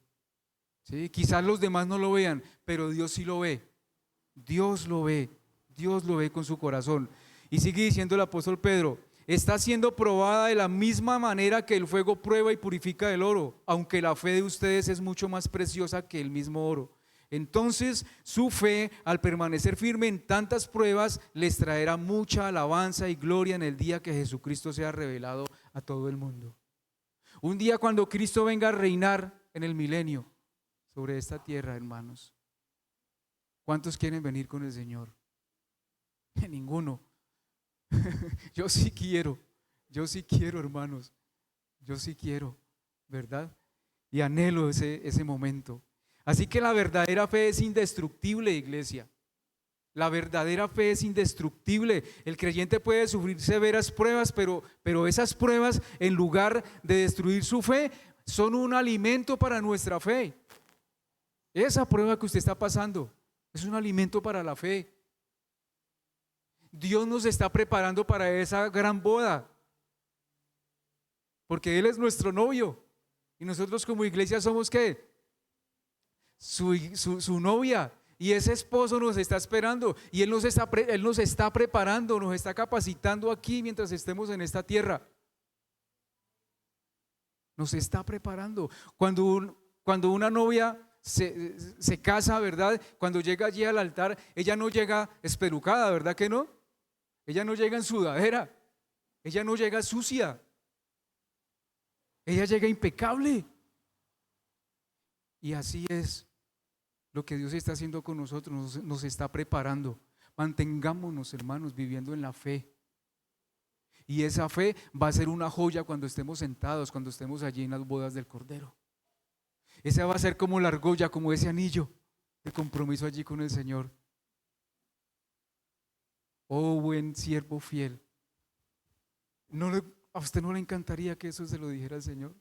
B: ¿Sí? Quizás los demás no lo vean, pero Dios sí lo ve. Dios lo ve con su corazón. Y sigue diciendo el apóstol Pedro: está siendo probada de la misma manera que el fuego prueba y purifica el oro, aunque la fe de ustedes es mucho más preciosa que el mismo oro. Entonces su fe, al permanecer firme en tantas pruebas, les traerá mucha alabanza y gloria en el día que Jesucristo sea revelado a todo el mundo. Un día cuando Cristo venga a reinar en el milenio sobre esta tierra, hermanos, ¿cuántos quieren venir con el Señor? Ninguno. Yo sí quiero, hermanos, yo sí quiero, ¿verdad? y anhelo ese momento. Así que la verdadera fe es indestructible, iglesia. La verdadera fe es indestructible. El creyente puede sufrir severas pruebas, pero esas pruebas, en lugar de destruir su fe, son un alimento para nuestra fe. Esa prueba que usted está pasando es un alimento para la fe. Dios nos está preparando para esa gran boda, porque Él es nuestro novio y nosotros como iglesia somos ¿qué? Su novia, y ese esposo nos está esperando y Él nos está preparando, nos está capacitando aquí mientras estemos en esta tierra. Nos está preparando. Cuando una novia se casa, ¿verdad? Cuando llega allí al altar, ella no llega espelucada, ¿verdad que no? Ella no llega en sudadera, ella no llega sucia, ella llega impecable. Y así es lo que Dios está haciendo con nosotros, nos está preparando. Mantengámonos, hermanos, viviendo en la fe. Y esa fe va a ser una joya cuando estemos sentados, cuando estemos allí en las bodas del Cordero. Esa va a ser como la argolla, como ese anillo de compromiso allí con el Señor. Oh, buen siervo fiel. ¿A usted no le encantaría que eso se lo dijera el Señor?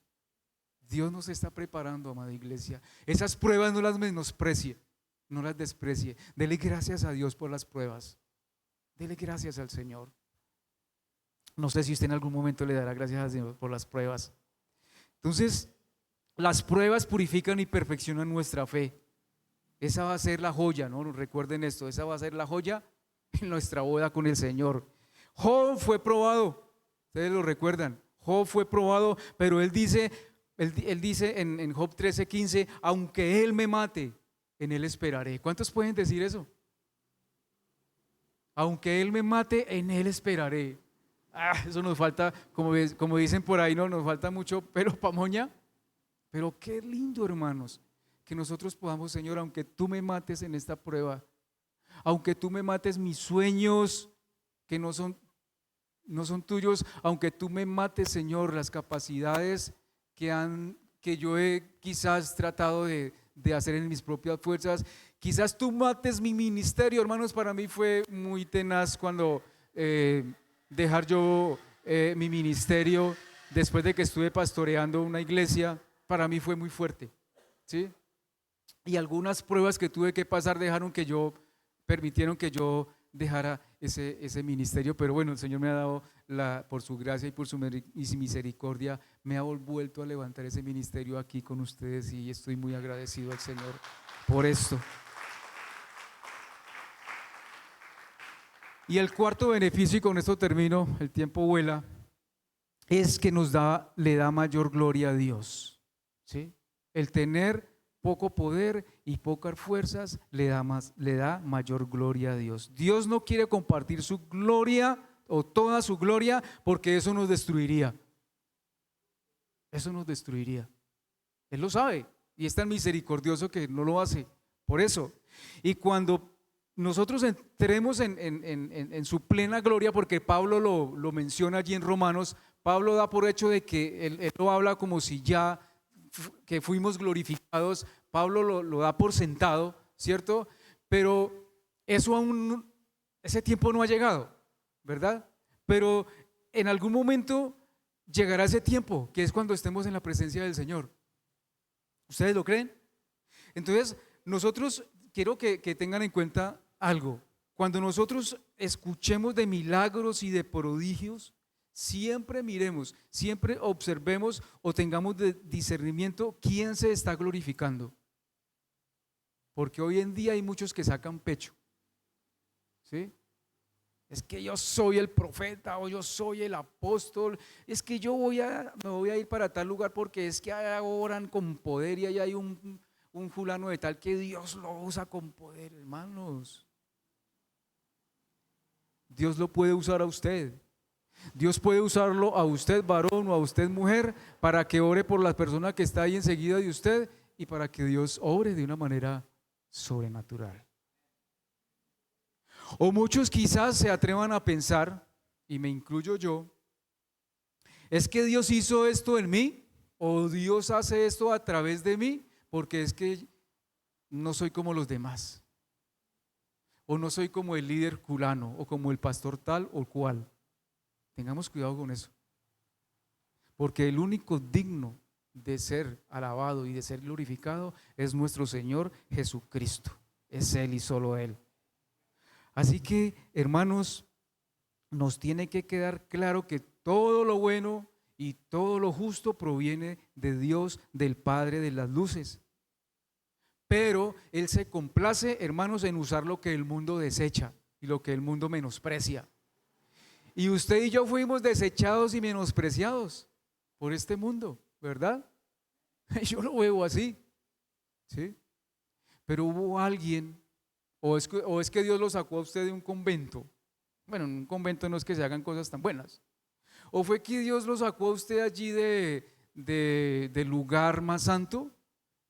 B: Dios nos está preparando, amada iglesia. Esas pruebas no las menosprecie, no las desprecie. Dele gracias a Dios por las pruebas. Dele gracias al Señor. No sé si usted en algún momento le dará gracias a Dios por las pruebas. Entonces, las pruebas purifican y perfeccionan nuestra fe. Esa va a ser la joya, ¿no? Recuerden esto, esa va a ser la joya en nuestra boda con el Señor. Job fue probado, ustedes lo recuerdan. Job fue probado, pero él dice en Job 13:15, aunque él me mate, en él esperaré. ¿Cuántos pueden decir eso? Aunque él me mate, en él esperaré. Eso nos falta, como dicen por ahí, no, nos falta mucho pelo pa' moña. Pero qué lindo, hermanos, que nosotros podamos, Señor, aunque tú me mates en esta prueba, aunque tú me mates mis sueños que no son tuyos, aunque tú me mates, Señor, las capacidades que yo he quizás tratado de hacer en mis propias fuerzas, quizás tú mates mi ministerio. Hermanos, para mí fue muy tenaz cuando dejar yo mi ministerio después de que estuve pastoreando una iglesia. Para mí fue muy fuerte, ¿sí? Y algunas pruebas que tuve que pasar permitieron que yo dejara ese ministerio, pero bueno, el Señor me ha dado, por su gracia y por su misericordia, me ha vuelto a levantar ese ministerio aquí con ustedes y estoy muy agradecido al Señor por esto. Y el cuarto beneficio, y con esto termino, el tiempo vuela, es que le da mayor gloria a Dios. ¿Sí? El tener poco poder y pocas fuerzas le da mayor gloria a Dios. Dios no quiere compartir su gloria o toda su gloria, porque eso nos destruiría. Eso nos destruiría. Él lo sabe y es tan misericordioso que no lo hace. Por eso, y cuando nosotros entremos en su plena gloria, porque Pablo lo menciona allí en Romanos, Pablo da por hecho de que él lo habla como si ya que fuimos glorificados. Pablo lo da por sentado, ¿cierto? Pero ese tiempo no ha llegado, ¿verdad? Pero en algún momento llegará ese tiempo, que es cuando estemos en la presencia del Señor. ¿Ustedes lo creen? Entonces, nosotros quiero que tengan en cuenta algo. Cuando nosotros escuchemos de milagros y de prodigios, siempre miremos, siempre observemos o tengamos de discernimiento quién se está glorificando. Porque hoy en día hay muchos que sacan pecho, ¿sí? Es que yo soy el profeta o yo soy el apóstol, es que me voy a ir para tal lugar porque es que allá oran con poder y allá hay un fulano de tal que Dios lo usa con poder. Hermanos, Dios lo puede usar a usted. Dios puede usarlo a usted, varón, o a usted, mujer, para que ore por la persona que está ahí enseguida de usted y para que Dios obre de una manera sobrenatural. O muchos quizás se atrevan a pensar, y me incluyo yo, es que Dios hizo esto en mí o Dios hace esto a través de mí porque es que no soy como los demás, o no soy como el líder culano, o como el pastor tal o cual. Tengamos cuidado con eso, porque el único digno de ser alabado y de ser glorificado es nuestro Señor Jesucristo. Es Él y solo Él. Así que, hermanos, nos tiene que quedar claro que todo lo bueno y todo lo justo proviene de Dios, del Padre de las luces. Pero Él se complace, hermanos, en usar lo que el mundo desecha y lo que el mundo menosprecia. Y usted y yo fuimos desechados y menospreciados por este mundo, ¿verdad? Yo lo veo así, ¿sí? Pero hubo alguien, o es que Dios lo sacó a usted de un convento. Bueno, en un convento no es que se hagan cosas tan buenas. O fue que Dios lo sacó a usted allí del lugar más santo.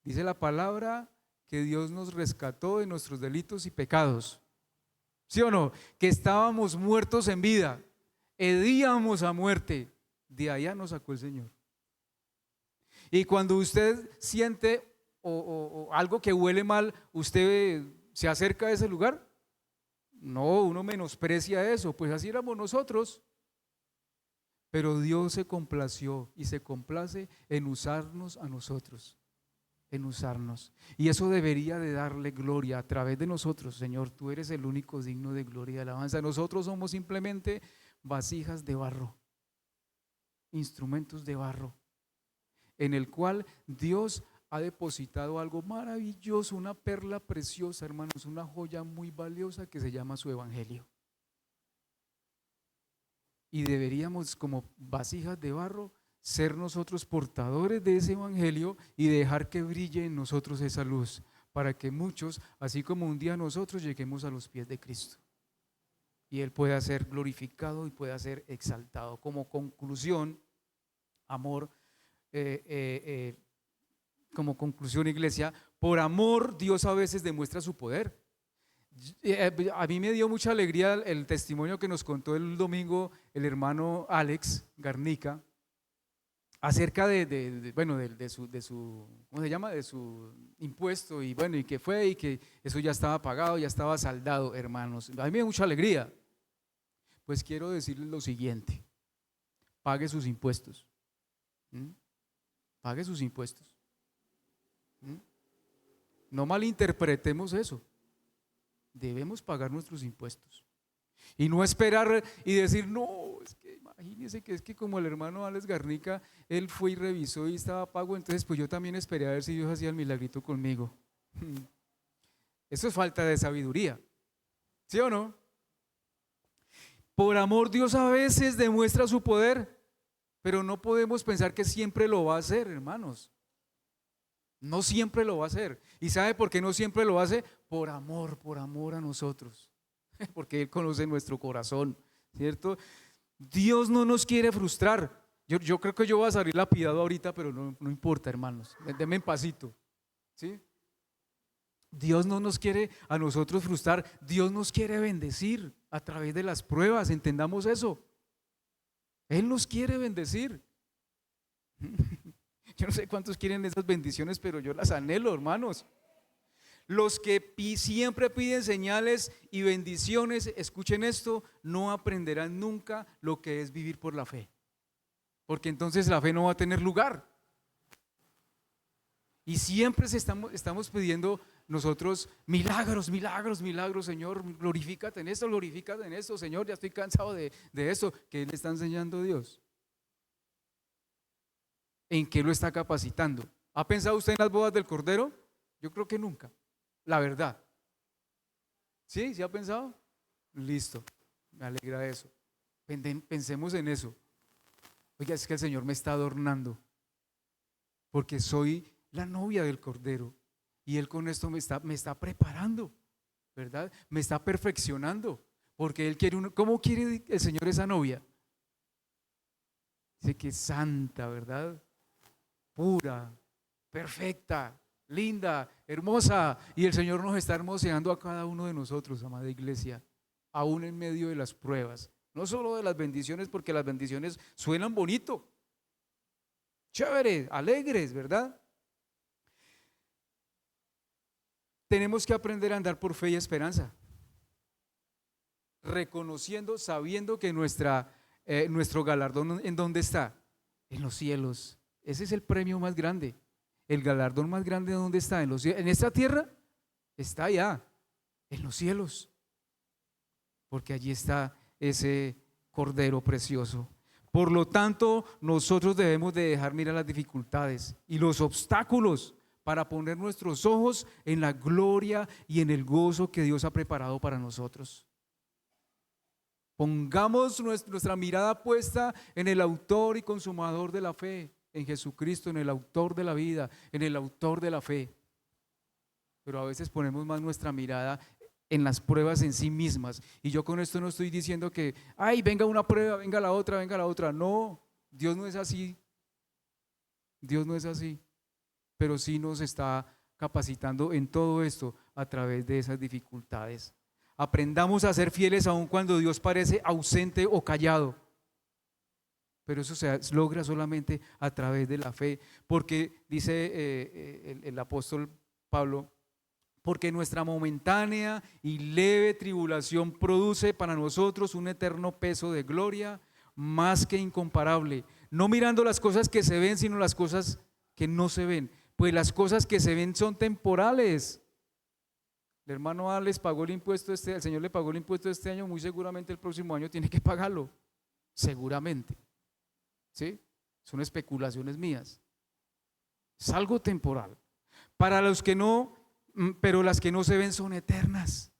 B: Dice la palabra que Dios nos rescató de nuestros delitos y pecados. ¿Sí o no? Que estábamos muertos en vida, hedíamos a muerte. De allá nos sacó el Señor. Y cuando usted siente o algo que huele mal, ¿usted se acerca a ese lugar? No, uno menosprecia eso, pues así éramos nosotros. Pero Dios se complació y se complace en usarnos a nosotros, en usarnos. Y eso debería de darle gloria a través de nosotros. Señor, tú eres el único digno de gloria y alabanza. Nosotros somos simplemente vasijas de barro, instrumentos de barro, en el cual Dios ha depositado algo maravilloso, una perla preciosa, hermanos, una joya muy valiosa que se llama su evangelio. Y deberíamos, como vasijas de barro, ser nosotros portadores de ese evangelio y dejar que brille en nosotros esa luz, para que muchos, así como un día nosotros, lleguemos a los pies de Cristo y Él pueda ser glorificado y pueda ser exaltado. Como conclusión, amor, como conclusión, iglesia, por amor Dios a veces demuestra su poder. A mí me dio mucha alegría el testimonio que nos contó el domingo el hermano Alex Garnica acerca de su ¿cómo se llama? De su impuesto, y bueno, y que fue y que eso ya estaba pagado, ya estaba saldado, hermanos. A mí me dio mucha alegría. Pues quiero decirles lo siguiente: pague sus impuestos. Pague sus impuestos. No malinterpretemos eso. Debemos pagar nuestros impuestos y no esperar y decir, no, es que imagínese que es que como el hermano Alex Garnica, él fue y revisó y estaba pago, entonces pues yo también esperé a ver si Dios hacía el milagrito conmigo. Eso es falta de sabiduría, ¿sí o no? Por amor Dios a veces demuestra su poder, pero no podemos pensar que siempre lo va a hacer, hermanos. No siempre lo va a hacer. ¿Y sabe por qué no siempre lo hace? Por amor a nosotros. Porque Él conoce nuestro corazón, ¿cierto? Dios no nos quiere frustrar. Yo creo que yo voy a salir lapidado ahorita, pero no importa, hermanos. Denme en pasito, ¿sí? Dios no nos quiere a nosotros frustrar. Dios nos quiere bendecir a través de las pruebas. Entendamos eso. Él nos quiere bendecir. Yo no sé cuántos quieren esas bendiciones, pero yo las anhelo, hermanos. Los que siempre piden señales y bendiciones, escuchen esto, no aprenderán nunca lo que es vivir por la fe, porque entonces la fe no va a tener lugar. Y siempre estamos pidiendo nosotros milagros, Señor, glorifícate en esto, Señor, ya estoy cansado de eso. ¿Qué le está enseñando Dios? ¿En qué lo está capacitando? ¿Ha pensado usted en las bodas del Cordero? Yo creo que nunca, la verdad. ¿Sí? ¿Sí ha pensado? Listo, me alegra eso. Pensemos en eso. Oiga, es que el Señor me está adornando, porque soy la novia del Cordero, y Él con esto me está preparando, ¿verdad? Me está perfeccionando, porque Él quiere ¿cómo quiere el Señor esa novia? Dice que es santa, ¿verdad? Pura, perfecta, linda, hermosa, y el Señor nos está hermoseando a cada uno de nosotros, amada iglesia, aún en medio de las pruebas, no solo de las bendiciones, porque las bendiciones suenan bonito, Chévere, alegres, ¿verdad? Tenemos que aprender a andar por fe y esperanza, reconociendo, sabiendo que nuestro galardón, ¿en dónde está? En los cielos. Ese es el premio más grande. El galardón más grande, ¿dónde está? En los cielos. En esta tierra está allá, en los cielos, porque allí está ese Cordero precioso. Por lo tanto, nosotros debemos de dejar mirar las dificultades y los obstáculos para poner nuestros ojos en la gloria y en el gozo que Dios ha preparado para nosotros. Pongamos nuestra mirada puesta en el autor y consumador de la fe, en Jesucristo, en el autor de la vida, en el autor de la fe. Pero a veces ponemos más nuestra mirada en las pruebas en sí mismas. Y yo con esto no estoy diciendo que, ay, venga una prueba, venga la otra, venga la otra. No, Dios no es así. Dios no es así. Pero sí nos está capacitando en todo esto a través de esas dificultades. Aprendamos a ser fieles aun cuando Dios parece ausente o callado. Pero eso se logra solamente a través de la fe. Porque dice el apóstol Pablo, porque nuestra momentánea y leve tribulación produce para nosotros un eterno peso de gloria más que incomparable, no mirando las cosas que se ven, sino las cosas que no se ven, pues las cosas que se ven son temporales. El hermano Alex pagó el impuesto el Señor le pagó el impuesto este año, muy seguramente el próximo año tiene que pagarlo, seguramente, ¿sí? Son especulaciones mías, es algo temporal. Para los que no, pero las que no se ven son eternas.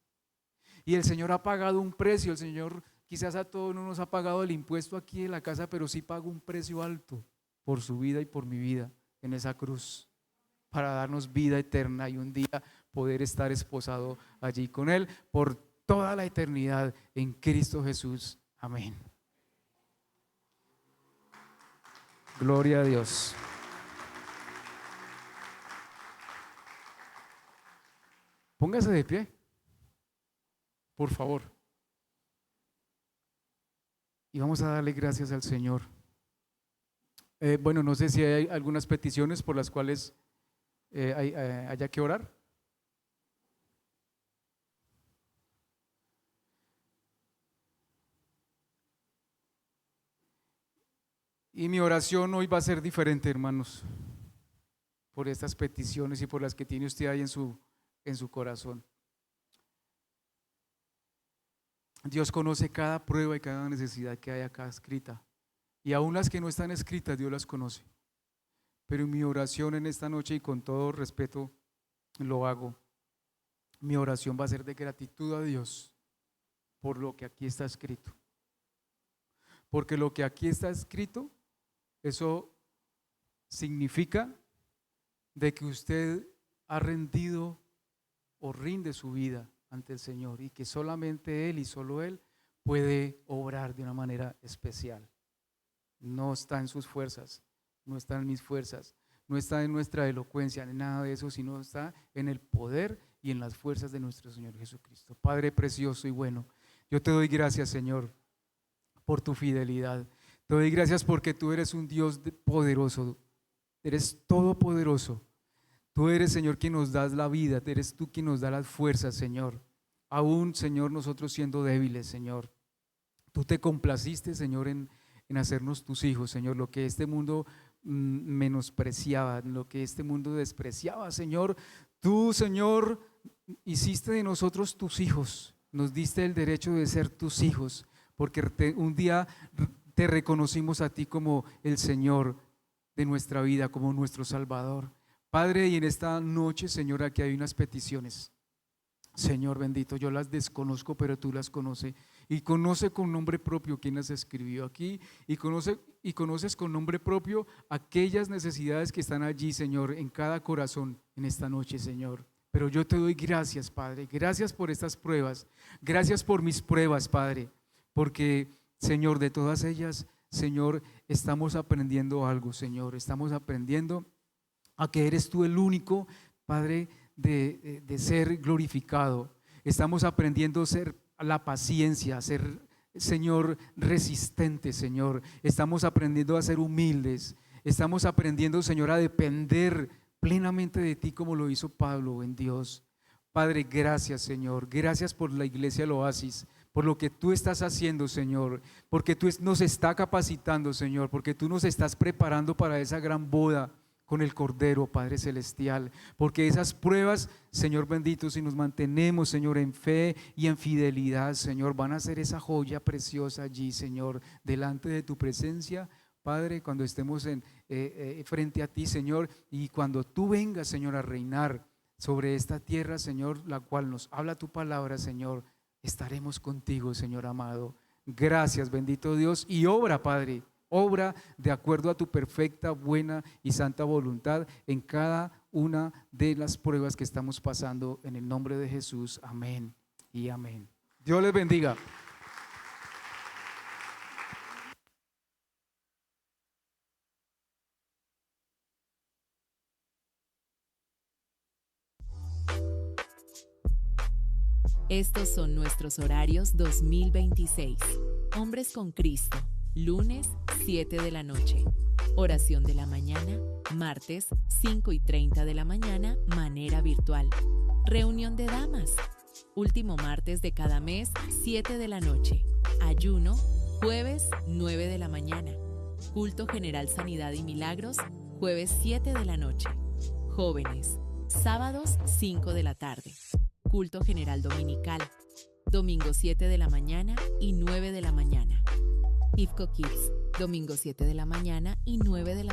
B: Y el Señor ha pagado un precio. El Señor quizás a todos no nos ha pagado el impuesto aquí en la casa, pero sí pagó un precio alto por su vida y por mi vida en esa cruz, para darnos vida eterna y un día poder estar esposado allí con Él por toda la eternidad en Cristo Jesús. Amén. Gloria a Dios. Póngase de pie, por favor. Y vamos a darle gracias al Señor. Bueno, no sé si hay algunas peticiones por las cuales haya que orar. Y mi oración hoy va a ser diferente, hermanos, por estas peticiones y por las que tiene usted ahí en su corazón. Dios conoce cada prueba y cada necesidad que hay acá escrita, y aún las que no están escritas Dios las conoce. Pero mi oración en esta noche, y con todo respeto lo hago, mi oración va a ser de gratitud a Dios por lo que aquí está escrito, porque lo que aquí está escrito, eso significa de que usted ha rendido o rinde su vida ante el Señor, y que solamente Él y solo Él puede obrar de una manera especial. No está en sus fuerzas, no está en mis fuerzas, no está en nuestra elocuencia, ni nada de eso, sino está en el poder y en las fuerzas de nuestro Señor Jesucristo. Padre precioso y bueno, yo te doy gracias, Señor, por tu fidelidad. Te doy gracias porque tú eres un Dios poderoso, eres todopoderoso. Tú eres, Señor, quien nos das la vida, eres tú quien nos da las fuerzas, Señor. Aún, Señor, nosotros siendo débiles, Señor, tú te complaciste, Señor, en hacernos tus hijos, Señor. Lo que este mundo menospreciaba, lo que este mundo despreciaba, Señor, tú, Señor, hiciste de nosotros tus hijos, nos diste el derecho de ser tus hijos, porque un día te reconocimos a ti como el Señor de nuestra vida, como nuestro Salvador. Padre, y en esta noche, Señor, aquí hay unas peticiones. Señor bendito, yo las desconozco, pero tú las conoces, y conoce con nombre propio quién las escribió aquí, y conoces con nombre propio aquellas necesidades que están allí, Señor, en cada corazón en esta noche, Señor. Pero yo te doy gracias, Padre, gracias por estas pruebas, gracias por mis pruebas, Padre, porque, Señor, de todas ellas, Señor, estamos aprendiendo algo, Señor, estamos aprendiendo a que eres tú el único, Padre, de ser glorificado. Estamos aprendiendo a ser la paciencia, a ser, Señor, resistentes, Señor. Estamos aprendiendo a ser humildes. Estamos aprendiendo, Señor, a depender plenamente de ti como lo hizo Pablo en Dios. Padre, gracias, Señor. Gracias por la iglesia del Oasis, por lo que tú estás haciendo, Señor, porque tú nos estás capacitando, Señor, porque tú nos estás preparando para esa gran boda con el Cordero, Padre Celestial, porque esas pruebas, Señor bendito, si nos mantenemos, Señor, en fe y en fidelidad, Señor, van a ser esa joya preciosa allí, Señor, delante de tu presencia, Padre, cuando estemos frente a ti, Señor, y cuando tú vengas, Señor, a reinar sobre esta tierra, Señor, la cual nos habla tu palabra, Señor, estaremos contigo, Señor amado. Gracias, bendito Dios, y obra, Padre, obra de acuerdo a tu perfecta, buena y santa voluntad en cada una de las pruebas que estamos pasando, en el nombre de Jesús. Amén y amén. Dios les bendiga.
A: Estos son nuestros horarios 2026. Hombres con Cristo, lunes 7 de la noche. Oración de la mañana, martes 5:30 de la mañana, manera virtual. Reunión de damas, último martes de cada mes, 7 de la noche. Ayuno, jueves 9 de la mañana. Culto general Sanidad y Milagros, jueves 7 de la noche. Jóvenes, sábados 5 de la tarde. Culto general dominical, domingo 7 de la mañana y 9 de la mañana. IFCO Kids, domingo 7 de la mañana y 9 de la